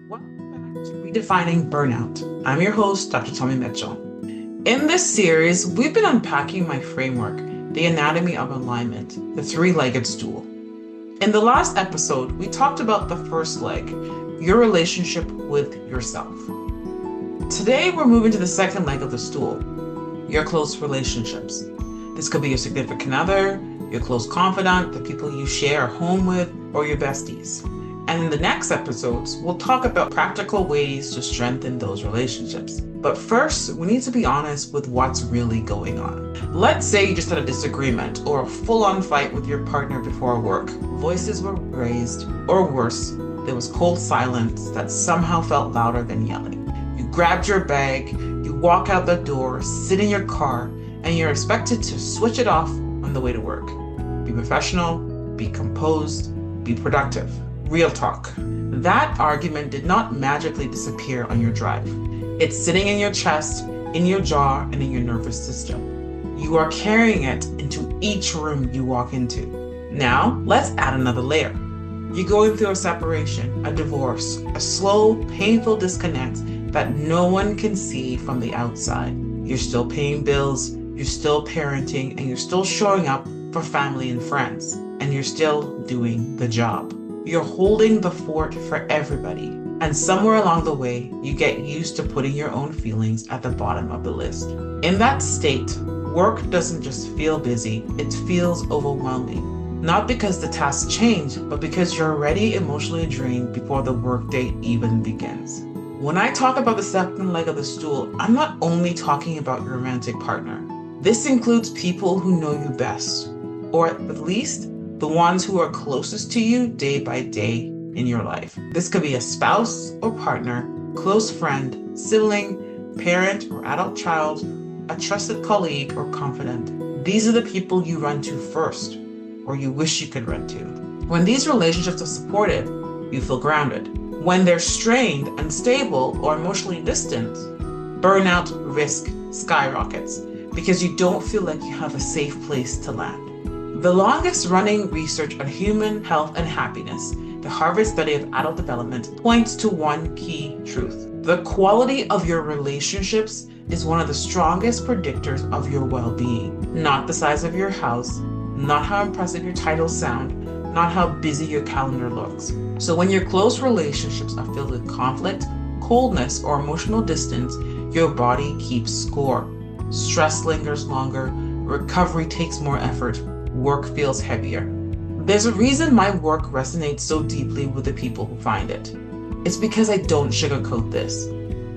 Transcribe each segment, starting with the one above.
Welcome back to Redefining Burnout. I'm your host, Dr. Tomi Mitchell. In this series, we've been unpacking my framework, the anatomy of alignment, the three-legged stool. In the last episode, we talked about the first leg, your relationship with yourself. Today, we're moving to the second leg of the stool, your close relationships. This could be your significant other, your close confidant, the people you share a home with, or your besties. And in the next episodes, we'll talk about practical ways to strengthen those relationships. But first, we need to be honest with what's really going on. Let's say you just had a disagreement or a full-on fight with your partner before work. Voices were raised, or worse, there was cold silence that somehow felt louder than yelling. You grabbed your bag, you walk out the door, sit in your car, and you're expected to switch it off on the way to work. Be professional, be composed, be productive. Real talk. That argument did not magically disappear on your drive. It's sitting in your chest, in your jaw, and in your nervous system. You are carrying it into each room you walk into. Now, let's add another layer. You're going through a separation, a divorce, a slow, painful disconnect that no one can see from the outside. You're still paying bills, you're still parenting, and you're still showing up for family and friends, and you're still doing the job. You're holding the fort for everybody. And somewhere along the way, you get used to putting your own feelings at the bottom of the list. In that state, work doesn't just feel busy, it feels overwhelming. Not because the tasks change, but because you're already emotionally drained before the workday even begins. When I talk about the second leg of the stool, I'm not only talking about your romantic partner. This includes people who know you best, or at least the ones who are closest to you day by day in your life. This could be a spouse or partner, close friend, sibling, parent or adult child, a trusted colleague or confidant. These are the people you run to first, or you wish you could run to. When these relationships are supportive, you feel grounded. When they're strained, unstable, or emotionally distant, burnout risk skyrockets because you don't feel like you have a safe place to land. The longest running research on human health and happiness, the Harvard study of adult development, points to one key truth. The quality of your relationships is one of the strongest predictors of your well-being. Not the size of your house, not how impressive your titles sound, not how busy your calendar looks. So when your close relationships are filled with conflict, coldness, or emotional distance, your body keeps score. Stress lingers longer, recovery takes more effort, work feels heavier. There's a reason my work resonates so deeply with the people who find it. It's because I don't sugarcoat this.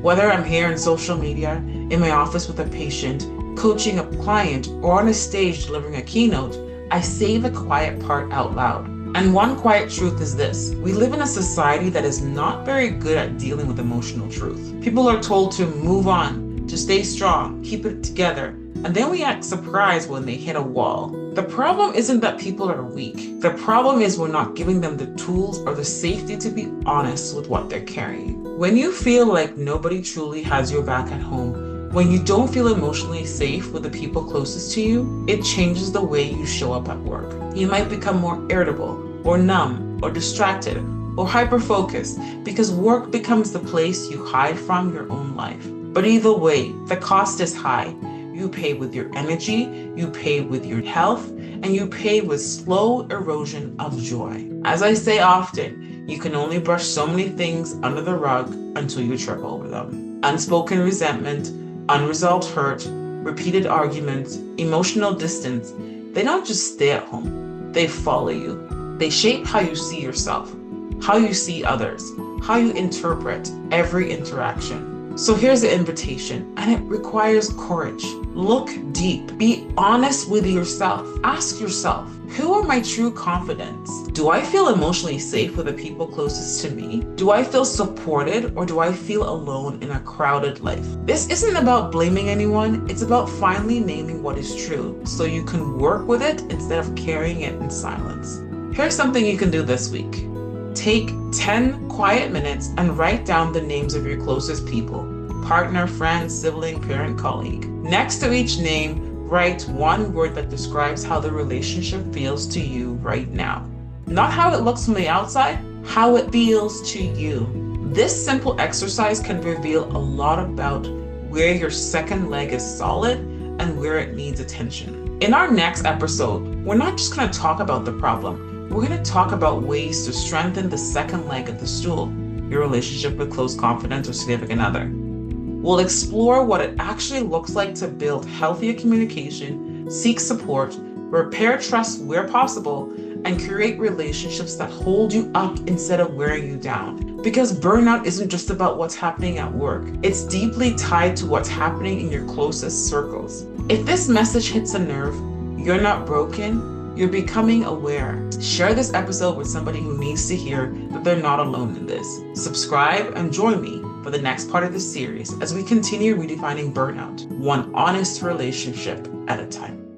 Whether I'm here in social media, in my office with a patient, coaching a client, or on a stage delivering a keynote, I say the quiet part out loud. And one quiet truth is this: we live in a society that is not very good at dealing with emotional truth. People are told to move on, to stay strong, keep it together, and then we act surprised when they hit a wall. The problem isn't that people are weak. The problem is we're not giving them the tools or the safety to be honest with what they're carrying. When you feel like nobody truly has your back at home, when you don't feel emotionally safe with the people closest to you, it changes the way you show up at work. You might become more irritable, or numb, or distracted, or hyper-focused because work becomes the place you hide from your own life. But either way, the cost is high. You pay with your energy, you pay with your health, and you pay with slow erosion of joy. As I say often, you can only brush so many things under the rug until you trip over them. Unspoken resentment, unresolved hurt, repeated arguments, emotional distance, they don't just stay at home. They follow you. They shape how you see yourself, how you see others, how you interpret every interaction. So here's the invitation, and it requires courage. Look deep. Be honest with yourself. Ask yourself, who are my true confidants? Do I feel emotionally safe with the people closest to me? Do I feel supported, or do I feel alone in a crowded life? This isn't about blaming anyone. It's about finally naming what is true so you can work with it instead of carrying it in silence. Here's something you can do this week. Take 10 quiet minutes and write down the names of your closest people: partner, friend, sibling, parent, colleague. Next to each name, write one word that describes how the relationship feels to you right now. Not how it looks from the outside, how it feels to you. This simple exercise can reveal a lot about where your second leg is solid and where it needs attention. In our next episode, we're not just going to talk about the problem, we're going to talk about ways to strengthen the second leg of the stool, your relationship with close confidants or significant other. We'll explore what it actually looks like to build healthier communication, seek support, repair trust where possible, and create relationships that hold you up instead of wearing you down. Because burnout isn't just about what's happening at work. It's deeply tied to what's happening in your closest circles. If this message hits a nerve, you're not broken, you're becoming aware. Share this episode with somebody who needs to hear that they're not alone in this. Subscribe and join me for the next part of this series as we continue redefining burnout, one honest relationship at a time.